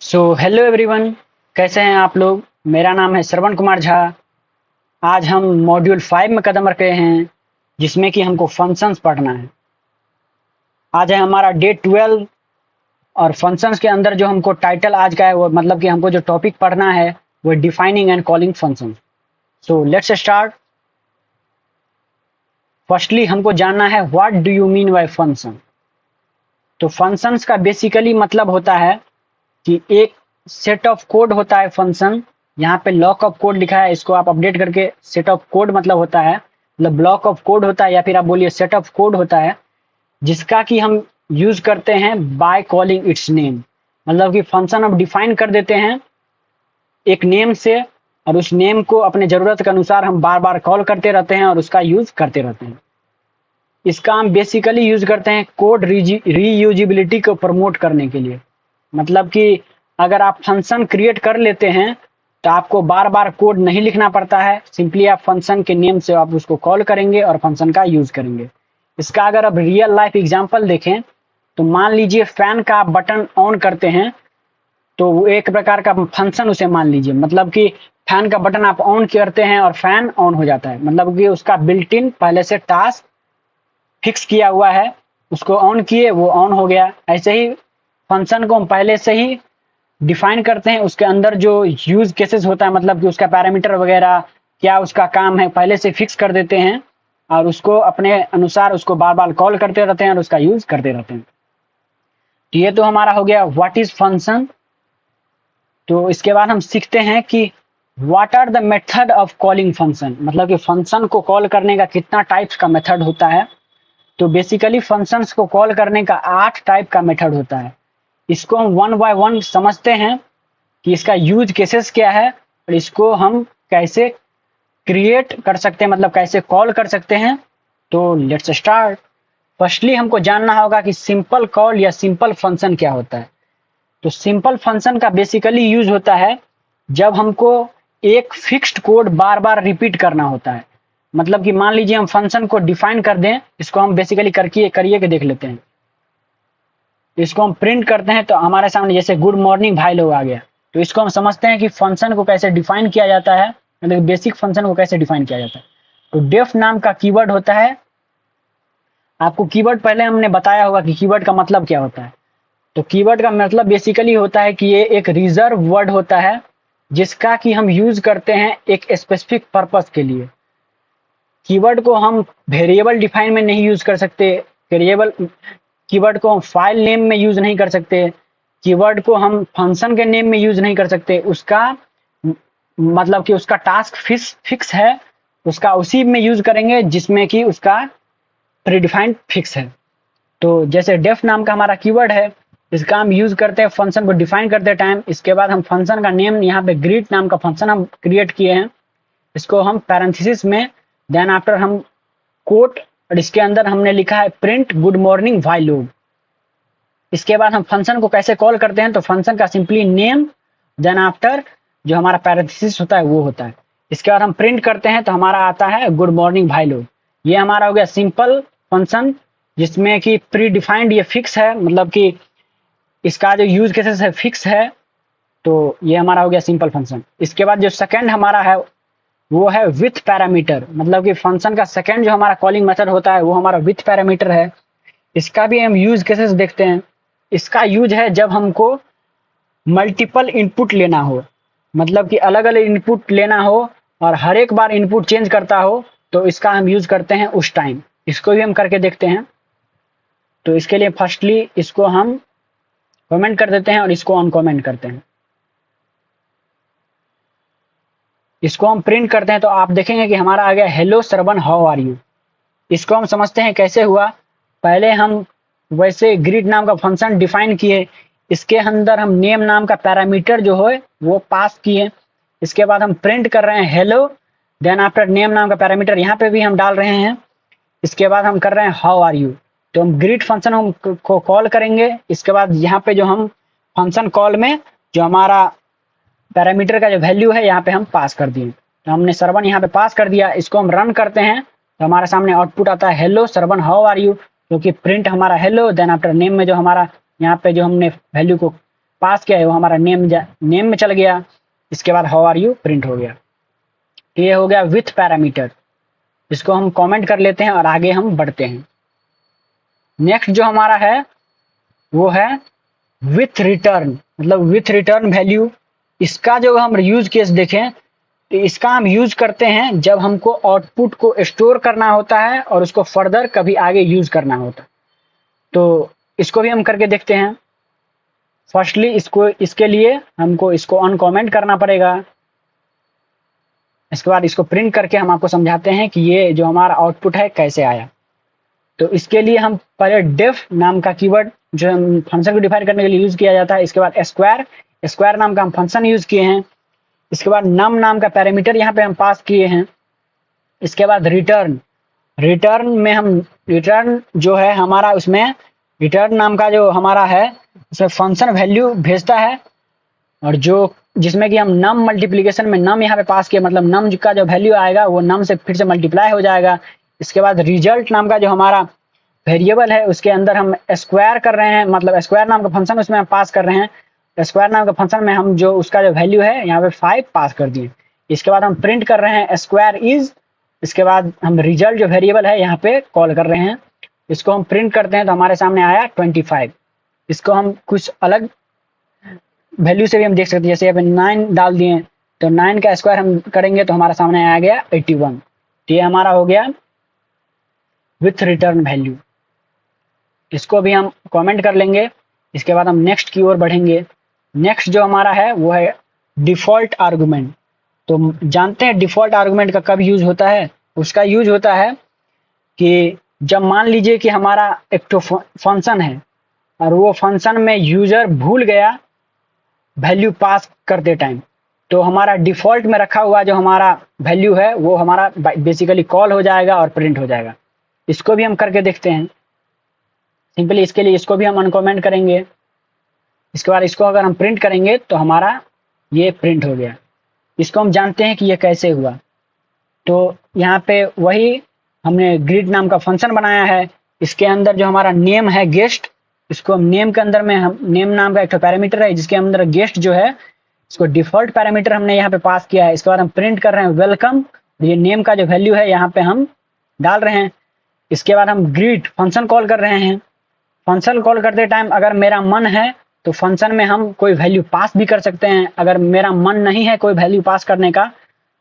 Hello everyone, कैसे हैं आप लोग। मेरा नाम है श्रवण कुमार झा। आज हम मॉड्यूल 5 में कदम रखे हैं, जिसमें कि हमको फंक्शंस पढ़ना है। आज है हमारा डे 12 और फंक्शंस के अंदर जो हमको टाइटल आज का है वो मतलब कि हमको जो टॉपिक पढ़ना है वो defining and calling function. So let's start. Firstly हमको जानना है what do you mean by function. तो फंक्शंस का बेसिकली मतलब होता है कि एक सेट ऑफ कोड होता है फंक्शन। यहाँ पे लॉक ऑफ कोड लिखा है, इसको आप अपडेट करके सेट ऑफ कोड मतलब होता है, मतलब ब्लॉक ऑफ कोड होता है या फिर आप बोलिए सेट ऑफ कोड होता है, जिसका कि हम यूज करते हैं बाय कॉलिंग इट्स नेम। मतलब कि फंक्शन हम डिफाइन कर देते हैं एक नेम से और उस नेम को अपने जरूरत के अनुसार हम बार बार कॉल करते रहते हैं और उसका यूज करते रहते हैं। इसका हम बेसिकली यूज करते हैं कोड रीयूजिबिलिटी को प्रमोट करने के लिए। मतलब कि अगर आप फंक्शन क्रिएट कर लेते हैं तो आपको बार बार कोड नहीं लिखना पड़ता है, सिंपली आप फंक्शन के नेम से आप उसको कॉल करेंगे और फंक्शन का यूज करेंगे। इसका अगर आप रियल लाइफ एग्जांपल देखें तो मान लीजिए फैन का आप बटन ऑन करते हैं तो वो एक प्रकार का फंक्शन उसे मान लीजिए। मतलब कि फैन का बटन आप ऑन करते हैं और फैन ऑन हो जाता है, मतलब कि उसका बिल्ट इन पहले से टास्क फिक्स किया हुआ है, उसको ऑन किए वो ऑन हो गया। ऐसे ही फंक्शन को हम पहले से ही डिफाइन करते हैं, उसके अंदर जो यूज केसेस होता है मतलब कि उसका पैरामीटर वगैरह क्या उसका काम है पहले से फिक्स कर देते हैं और उसको अपने अनुसार उसको बार बार कॉल करते रहते हैं और उसका यूज करते रहते हैं। तो ये तो हमारा हो गया व्हाट इज फंक्शन। तो इसके बाद हम सीखते हैं कि what are the method of calling function. मतलब कि फंक्शन को कॉल करने का कितना टाइप्स का मेथड होता है। तो बेसिकली फंक्शंस को कॉल करने का 8 टाइप का मेथड होता है। इसको हम वन बाय वन समझते हैं कि इसका यूज केसेस क्या है और इसको हम कैसे क्रिएट कर सकते हैं, मतलब कैसे कॉल कर सकते हैं। तो लेट्स स्टार्ट। फर्स्टली हमको जानना होगा कि सिंपल कॉल या सिंपल फंक्शन क्या होता है। तो सिंपल फंक्शन का बेसिकली यूज होता है जब हमको एक फिक्स्ड कोड बार बार रिपीट करना होता है। मतलब कि मान लीजिए हम फंक्शन को डिफाइन कर दें, इसको हम बेसिकली करिए के देख लेते हैं। इसको हम प्रिंट करते हैं तो हमारे सामने जैसे गुड मॉर्निंग भाई लोग आ गया। तो इसको हम समझते हैं कि फंक्शन को कैसे डिफाइन किया जाता है, मतलब बेसिक फंक्शन को कैसे डिफाइन किया जाता है। तो डेफ नाम का कीवर्ड होता है। आपको कीवर्ड पहले हमने बताया होगा कि कीवर्ड का मतलब क्या होता है। तो कीवर्ड का मतलब बेसिकली होता है कि ये एक रिजर्व वर्ड होता है जिसका कि हम यूज करते हैं एक स्पेसिफिक पर्पस के लिए। कीवर्ड को हम वेरिएबल डिफाइन में नहीं यूज कर सकते, वेरिएबल कीवर्ड को हम फाइल नेम में यूज नहीं कर सकते, कीवर्ड को हम फंक्शन के नेम में यूज नहीं कर सकते। उसका मतलब कि उसका टास्क फिक्स है, उसका उसी में यूज करेंगे जिसमें कि उसका प्रीडिफाइंड फिक्स है। तो जैसे डेफ नाम का हमारा कीवर्ड है, इसका हम यूज करते हैं फंक्शन को डिफाइन करते टाइम। इसके बाद हम फंक्शन का नेम, यहाँ पे ग्रीट नाम का फंक्शन हम क्रिएट किए हैं, इसको हम पैरेंथेसिस में देन आफ्टर हम कोट और इसके अंदर हमने लिखा है प्रिंट गुड मॉर्निंग भाई लोग। इसके बाद हम फंक्शन को कैसे कॉल करते हैं तो फंक्शन का सिंपली नेम देन आफ्टर जो हमारा पैरेंथेसिस होता है वो होता है। इसके बाद हम प्रिंट करते हैं तो हमारा आता है गुड मॉर्निंग भाई लोग। ये हमारा हो गया सिंपल फंक्शन जिसमें कि प्री डिफाइंड ये फिक्स है, मतलब कि इसका जो यूज केसेस है फिक्स है। तो ये हमारा हो गया सिंपल फंक्शन। इसके बाद जो सेकंड हमारा है वो है विथ पैरामीटर। मतलब कि फंक्शन का सेकंड जो हमारा कॉलिंग मेथड होता है वो हमारा विथ पैरामीटर है। इसका भी हम यूज केसेस देखते हैं। इसका यूज है जब हमको मल्टीपल इनपुट लेना हो, मतलब कि अलग अलग इनपुट लेना हो और हर एक बार इनपुट चेंज करता हो, तो इसका हम यूज करते हैं उस टाइम। इसको भी हम करके देखते हैं। तो इसके लिए फर्स्टली इसको हम कमेंट कर देते हैं और इसको अनकमेंट करते हैं। इसको हम प्रिंट करते हैं तो आप देखेंगे कि हमारा आ गया hello Shravan how are you. इसको हम समझते हैं कैसे हुआ। पहले हम वैसे ग्रीट नाम का फंक्शन डिफाइन किए, इसके अंदर हम नेम नाम का पैरामीटर जो है वो पास किए। इसके बाद हम प्रिंट कर रहे हैं हेलो, देन आफ्टर नेम नाम का पैरामीटर यहाँ पे भी हम डाल रहे हैं। इसके बाद हम कर रहे हैं हाउ आर यू। तो हम ग्रीट फंक्शन हम को कॉल करेंगे। इसके बाद यहाँ पे जो हम फंक्शन कॉल में जो हमारा पैरामीटर का जो वैल्यू है यहाँ पे हम पास कर दिए। तो हमने श्रवण यहाँ पे पास कर दिया। इसको हम रन करते हैं तो हमारे सामने आउटपुट आता है hello Shravan how are you, क्योंकि प्रिंट हमारा हेलो देन आफ्टर नेम में जो हमारा यहाँ पे जो हमने वैल्यू को पास किया है वो हमारा नेम में चल गया। इसके बाद हाउ आर यू प्रिंट हो गया। ये हो गया विथ पैरामीटर। इसको हम कमेंट कर लेते हैं और आगे हम बढ़ते हैं। नेक्स्ट जो हमारा है वो है विथ रिटर्न, मतलब विथ रिटर्न वैल्यू। इसका जो हम यूज केस देखें तो इसका हम यूज करते हैं जब हमको आउटपुट को स्टोर करना होता है और उसको फर्दर कभी आगे यूज करना होता है। तो इसको भी हम करके देखते हैं। फर्स्टली इसके लिए हमको इसको अनकमेंट करना पड़ेगा। इसके बाद इसको प्रिंट करके हम आपको समझाते हैं कि ये जो हमारा आउटपुट है कैसे आया। तो इसके लिए हम पहले डेफ नाम का कीवर्ड जो हम फंक्शन को डिफाइन करने के लिए यूज किया जाता है। इसके बाद स्क्वायर नाम का हम फंक्शन यूज किए हैं। इसके बाद नम नाम का पैरामीटर यहाँ पे हम पास किए हैं। इसके बाद रिटर्न में हम रिटर्न जो है हमारा उसमें रिटर्न नाम का जो हमारा है उसमें फंक्शन वैल्यू भेजता है और जो जिसमें कि हम नम मल्टीप्लीकेशन में नम यहाँ पे पास किया, मतलब नम का जो वैल्यू आएगा वो नम से फिर से मल्टीप्लाई हो जाएगा। इसके बाद रिजल्ट नाम का जो हमारा वेरिएबल है उसके अंदर हम स्क्वायर कर रहे हैं, मतलब स्क्वायर नाम का फंक्शन उसमें हम पास कर रहे हैं। स्क्वायर नाम का फंक्शन में हम जो उसका जो वैल्यू है यहाँ पे 5 पास कर दिए। इसके बाद हम प्रिंट कर रहे हैं स्क्वायर इज। इसके बाद हम रिजल्ट जो वेरिएबल है यहाँ पे कॉल कर रहे हैं। इसको हम प्रिंट करते हैं तो हमारे सामने आया 25। इसको हम कुछ अलग वैल्यू से भी हम देख सकते हैं, जैसे यहाँ पे 9 डाल दिए तो 9 का स्क्वायर हम करेंगे तो हमारा सामने आ गया 81। तो ये हमारा हो गया विथ रिटर्न वैल्यू। इसको भी हम कमेंट कर लेंगे। इसके बाद हम नेक्स्ट की ओर बढ़ेंगे। नेक्स्ट जो हमारा है वो है डिफॉल्ट आर्गुमेंट। तो जानते हैं डिफॉल्ट आर्गुमेंट का कब यूज होता है। उसका यूज होता है कि जब मान लीजिए कि हमारा एक तो फंक्शन है और वो फंक्शन में यूजर भूल गया वैल्यू पास करते टाइम, तो हमारा डिफॉल्ट में रखा हुआ जो हमारा वैल्यू है वो हमारा बेसिकली कॉल हो जाएगा और प्रिंट हो जाएगा। इसको भी हम करके देखते हैं। सिंपली इसके लिए इसको भी हम अनकमेंट करेंगे। इसके बाद इसको अगर हम प्रिंट करेंगे तो हमारा ये प्रिंट हो गया। इसको हम जानते हैं कि ये कैसे हुआ। तो यहाँ पे वही हमने ग्रीड नाम का फंक्शन बनाया है। इसके अंदर जो हमारा नेम है गेस्ट, इसको हम नेम के अंदर में हम नेम नाम का एक पैरामीटर है जिसके अंदर गेस्ट जो है इसको डिफॉल्ट पैरामीटर हमने यहाँ पे पास किया है। इसके बाद हम प्रिंट कर रहे हैं वेलकम। ये नेम का जो वैल्यू है यहाँ पे हम डाल रहे हैं। इसके बाद हम ग्रीड फंक्शन कॉल कर रहे हैं। फंक्शन कॉल करते टाइम अगर मेरा मन है तो फंक्शन में हम कोई वैल्यू पास भी कर सकते हैं। अगर मेरा मन नहीं है कोई वैल्यू पास करने का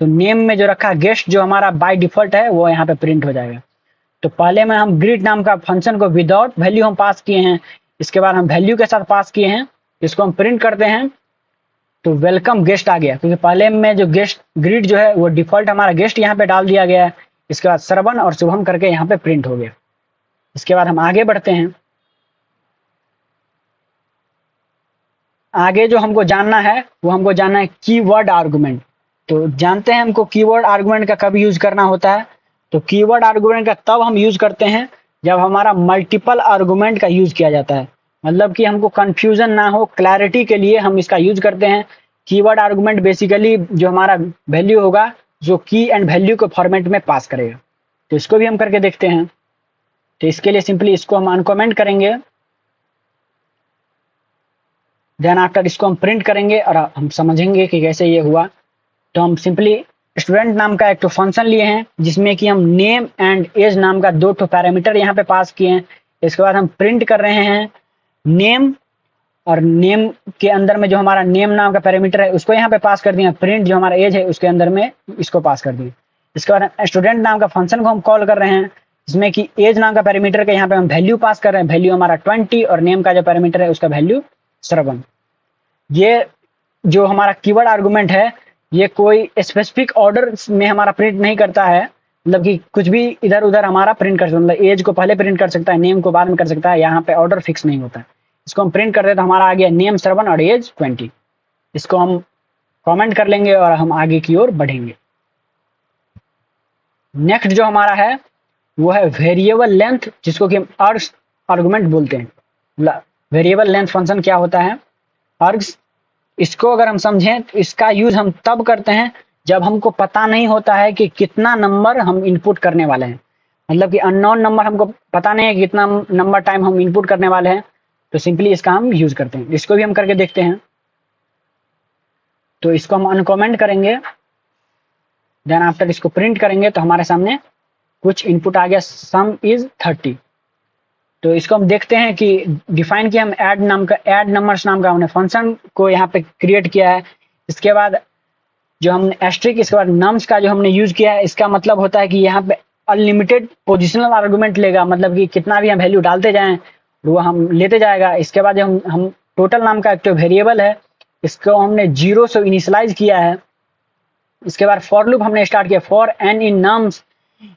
तो नेम में जो रखा गेस्ट जो हमारा बाय डिफॉल्ट है वो यहाँ पे प्रिंट हो जाएगा। तो पहले में हम ग्रीड नाम का फंक्शन को विदाउट वैल्यू हम पास किए हैं। इसके बाद हम वैल्यू के साथ पास किए हैं। इसको हम प्रिंट करते हैं तो वेलकम गेस्ट आ गया, क्योंकि पहले में जो गेस्ट ग्रीड जो है वो डिफॉल्ट हमारा गेस्ट यहाँ पे डाल दिया गया है। इसके बाद श्रवण और शुभम करके यहाँ पे प्रिंट हो गया। इसके बाद हम आगे बढ़ते हैं। आगे जो हमको जानना है वो हमको जानना है कीवर्ड आर्गुमेंट। तो जानते हैं हमको कीवर्ड आर्गुमेंट का कब यूज करना होता है। तो कीवर्ड आर्गुमेंट का तब हम यूज करते हैं जब हमारा मल्टीपल आर्गुमेंट का यूज किया जाता है, मतलब कि हमको कंफ्यूजन ना हो, क्लैरिटी के लिए हम इसका यूज करते हैं। कीवर्ड आर्गुमेंट बेसिकली जो हमारा वैल्यू होगा जो की एंड वैल्यू के फॉर्मेट में पास करेगा। तो इसको भी हम करके देखते हैं। तो इसके लिए सिंपली इसको हम अनकमेंट करेंगे, देन आफ्टर इसको हम प्रिंट करेंगे और हम समझेंगे कि कैसे ये हुआ। तो हम सिंपली स्टूडेंट नाम का एक तो फंक्शन लिए हैं जिसमें कि हम नेम एंड एज नाम का 2 पैरामीटर यहाँ पे पास किए हैं। इसके बाद हम प्रिंट कर रहे हैं नेम, और नेम के अंदर में जो हमारा नेम नाम का पैरामीटर है उसको यहाँ पे पास कर दिया। प्रिंट जो हमारा एज है उसके अंदर में इसको पास कर दिए। इसके बाद स्टूडेंट नाम का फंक्शन को हम कॉल कर रहे हैं जिसमें कि एज नाम का पैरामीटर का यहाँ पे हम वैल्यू पास कर रहे हैं। वैल्यू हमारा 20 और नेम का जो पैरामीटर है उसका वैल्यू श्रवण। ये जो हमारा कीवर्ड आर्गुमेंट है ये कोई स्पेसिफिक ऑर्डर में हमारा प्रिंट नहीं करता है, मतलब कि कुछ भी इधर उधर हमारा प्रिंट कर सकता है, मतलब एज को पहले प्रिंट कर सकता है, नेम को बाद में कर सकता है। यहाँ पे ऑर्डर फिक्स नहीं होता है। इसको हम प्रिंट करते हैं तो हमारा आ गया नेम श्रवण और एज 20। इसको हम कमेंट कर लेंगे और हम आगे की ओर बढ़ेंगे। नेक्स्ट जो हमारा है वो है वेरिएबल लेंथ, जिसको कि हम आर्ग्स आर्गुमेंट बोलते हैं। वेरिएबल लेंथ फंक्शन क्या होता है, आर्ग्स। इसको अगर हम समझें तो इसका यूज हम तब करते हैं जब हमको पता नहीं होता है कि कितना नंबर हम इनपुट करने वाले हैं, मतलब कि अननोन नंबर हमको पता नहीं है कि कितना नंबर टाइम हम इनपुट करने वाले हैं। तो सिंपली इसका हम यूज करते हैं। इसको भी हम करके देखते हैं। तो इसको हम अनकमेंट करेंगे, देन आफ्टर इसको प्रिंट करेंगे तो हमारे सामने कुछ इनपुट आ गया, सम इज 30। तो इसको हम देखते हैं कि डिफाइन किया हम ऐड नंबर्स नाम का हमने फंक्शन को यहाँ पे क्रिएट किया है। इसके बाद जो हमने एस्ट्रिक, इसके बाद नम्स का जो हमने यूज किया है, इसका मतलब होता है कि यहाँ पे अनलिमिटेड पोजिशनल आर्गूमेंट लेगा, मतलब कि कितना भी हम वैल्यू डालते जाएं वो हम लेते जाएगा। इसके बाद हम टोटल नाम का एक तो वेरिएबल है, इसको हमने 0 से इनिशियलाइज किया है। इसके बाद फॉर लूप हमने स्टार्ट किया, फॉर एन इन नम्स।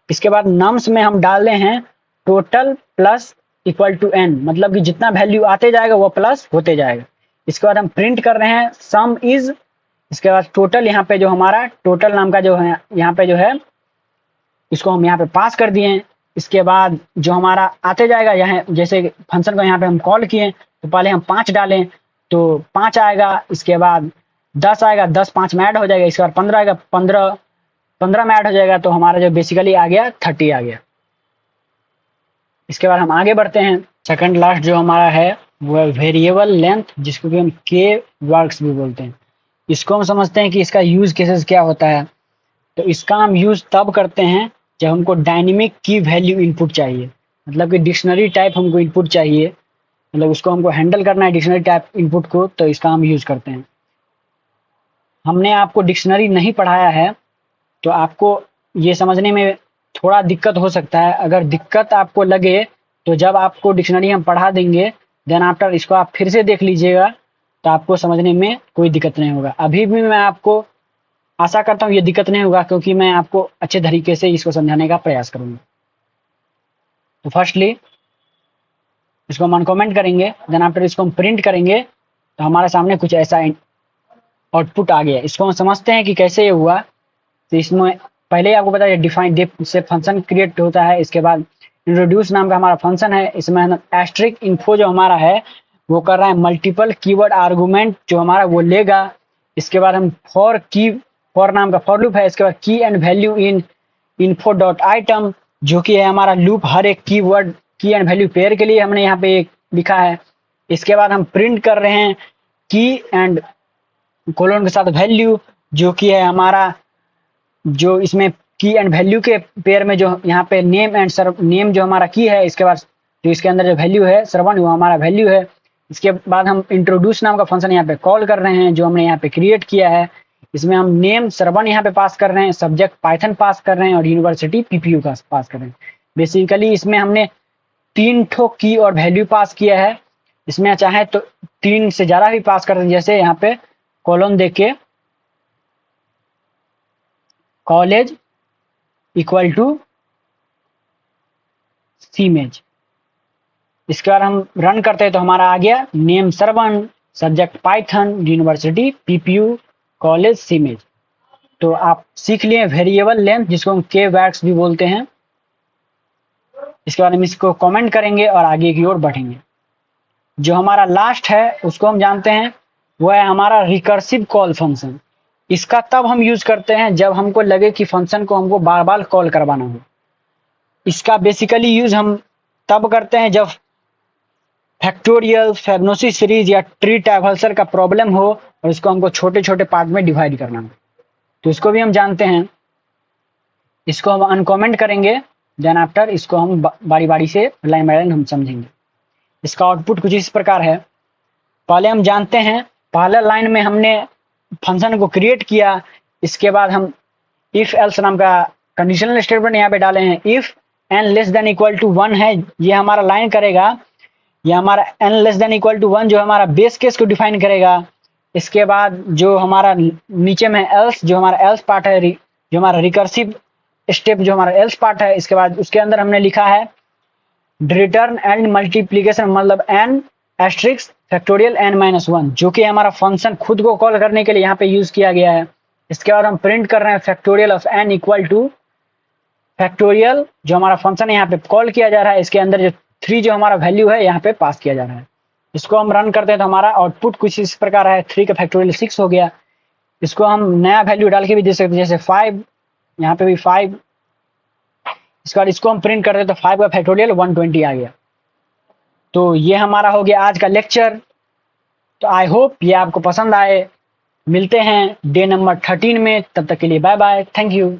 इसके बाद नम्स में हम डाल रहे हैं total plus equal to n, मतलब कि जितना वैल्यू आते जाएगा वो प्लस होते जाएगा। इसके बाद हम प्रिंट कर रहे हैं सम इज, इसके बाद टोटल, यहाँ पे जो हमारा टोटल नाम का जो है यहाँ पे जो है इसको हम यहाँ पे पास कर दिए। इसके बाद जो हमारा आते जाएगा, यहाँ जैसे फंक्शन को यहाँ पे हम कॉल किए तो पहले हम 5 डालें तो 5 आएगा, इसके बाद 10 आएगा, 10 5 में ऐड हो जाएगा, इसके बाद 15 आएगा, 15 में ऐड हो जाएगा, तो हमारा जो बेसिकली आ गया 30 आ गया। इसके बाद हम आगे बढ़ते हैं। सेकंड लास्ट जो हमारा है वो है वेरिएबल लेंथ, जिसको कि हम के वर्क्स भी बोलते हैं। इसको हम समझते हैं कि इसका यूज केसेस क्या होता है। तो इसका हम यूज तब करते हैं जब हमको डायनेमिक की वैल्यू इनपुट चाहिए, मतलब कि डिक्शनरी टाइप हमको इनपुट चाहिए, मतलब उसको हमको हैंडल करना है डिक्शनरी टाइप इनपुट को, तो इसका हम यूज करते हैं। हमने आपको डिक्शनरी नहीं पढ़ाया है तो आपको ये समझने में थोड़ा दिक्कत हो सकता है। अगर दिक्कत आपको लगे तो जब आपको डिक्शनरी हम पढ़ा देंगे देन आफ्टर इसको आप फिर से देख लीजिएगा, तो आपको समझने में कोई दिक्कत नहीं होगा। अभी भी मैं आपको आशा करता हूँ ये दिक्कत नहीं होगा, क्योंकि मैं आपको अच्छे तरीके से इसको समझाने का प्रयास करूंगा। तो फर्स्टली इसको हम अनकमेंट करेंगे, देन आफ्टर इसको हम प्रिंट करेंगे तो हमारे सामने कुछ ऐसा आउटपुट आ गया। इसको हम समझते हैं कि कैसे ये हुआ। तो इसमें पहले ही आपको पता है डिफाइन से फंक्शन क्रिएट होता है। इसके बाद इंट्रोड्यूस नाम का हमारा फंक्शन है, इसमें हम एस्ट्रिक इन्फो जो हमारा है वो कर रहा है मल्टीपल कीवर्ड आर्गूमेंट जो हमारा वो लेगा। इसके बाद हम फॉर नाम का फॉर लूप है, इसके बाद की and value in info dot item जो कि है हमारा लूप, हर एक कीवर्ड की एंड वैल्यू पेयर के लिए हमने यहाँ पे एक लिखा है। इसके बाद हम प्रिंट कर रहे हैं की एंड कोलोन के साथ वैल्यू जो कि है हमारा, जो इसमें की एंड वैल्यू के पेयर में जो यहाँ पे नेम जो हमारा की है, इसके बाद जो इसके अंदर जो वैल्यू है श्रवण वो हमारा वैल्यू है। इसके बाद हम इंट्रोड्यूस नाम का फंक्शन यहाँ पे कॉल कर रहे हैं जो हमने यहाँ पे क्रिएट किया है। इसमें हम नेम श्रवण यहाँ पे पास कर रहे हैं, सब्जेक्ट पाइथन पास कर रहे हैं और यूनिवर्सिटी पीपीयू का पास कर रहे हैं। बेसिकली इसमें हमने 3 ठो की और वैल्यू पास किया है। इसमें चाहे तो 3 से ज्यादा भी पास कर रहे हैं, जैसे यहाँ पे कॉलम देख के कॉलेज इक्वल टू सीमेज। इसके बाद हम रन करते हैं तो हमारा आ गया name Shravan, subject Python, university PPU, college Cimage. तो आप सीख लिए वेरिएबल लेंथ जिसको हम के वैक्स भी बोलते हैं। इसके बाद हम इसको कमेंट करेंगे और आगे की ओर बढ़ेंगे। जो हमारा लास्ट है उसको हम जानते हैं वो है हमारा रिकर्सिव कॉल फंक्शन। इसका तब हम यूज करते हैं जब हमको लगे कि फंक्शन को हमको बार बार कॉल करवाना हो। इसका बेसिकली यूज हम तब करते हैं जब फैक्टोरियल, फिबोनाची सीरीज या ट्री ट्रैवर्सल का प्रॉब्लम हो और इसको हमको छोटे छोटे पार्ट में डिवाइड करना हो। तो इसको भी हम जानते हैं। इसको हम अनकमेंट करेंगे, देन आफ्टर इसको हम बारी बारी से लाइन बाय लाइन हम समझेंगे। इसका आउटपुट कुछ इस प्रकार है। पहले हम जानते हैं, पहले लाइन में हमने फंक्शन को क्रिएट किया। इसके बाद हम इफ एल्स नाम का कंडीशनल स्टेटमेंट यहाँ पे डाले हैं। If n less than equal to 1 है, ये हमारा लाइन करेगा। ये हमारा n less than equal to 1 जो हमारा बेस केस को डिफाइन करेगा। इसके बाद जो हमारा नीचे में एल्स, जो हमारा एल्स पार्ट है, जो हमारा रिकर्सिव स्टेप जो हमारा एल्स पार्ट है, इसके बाद उसके अंदर हमने लिखा है रिटर्न एंड मल्टीप्लीकेशन, मतलब n asterisk factorial n minus 1 जो कि हमारा फंक्शन खुद को कॉल करने के लिए यहाँ पे यूज किया गया है। इसके बाद हम प्रिंट कर रहे हैं factorial of n equal to factorial जो हमारा फंक्शन है यहाँ पे कॉल किया जा रहा है। इसके अंदर जो 3 जो हमारा वैल्यू है यहाँ पे पास किया जा रहा है। इसको हम रन करते हैं तो हमारा आउटपुट कुछ इस प्रकार है। 3 का फैक्टोरियल 6 हो गया। इसको हम नया वैल्यू डाल के भी दे सकते हैं, जैसे 5, यहाँ पे भी 5। इसके बाद इसको हम प्रिंट करते हैं तो 5 का फैक्टोरियल 120 आ गया। तो ये हमारा हो गया आज का लेक्चर। तो आई होप ये आपको पसंद आए। मिलते हैं डे नंबर 13 में, तब तक के लिए बाय बाय, थैंक यू।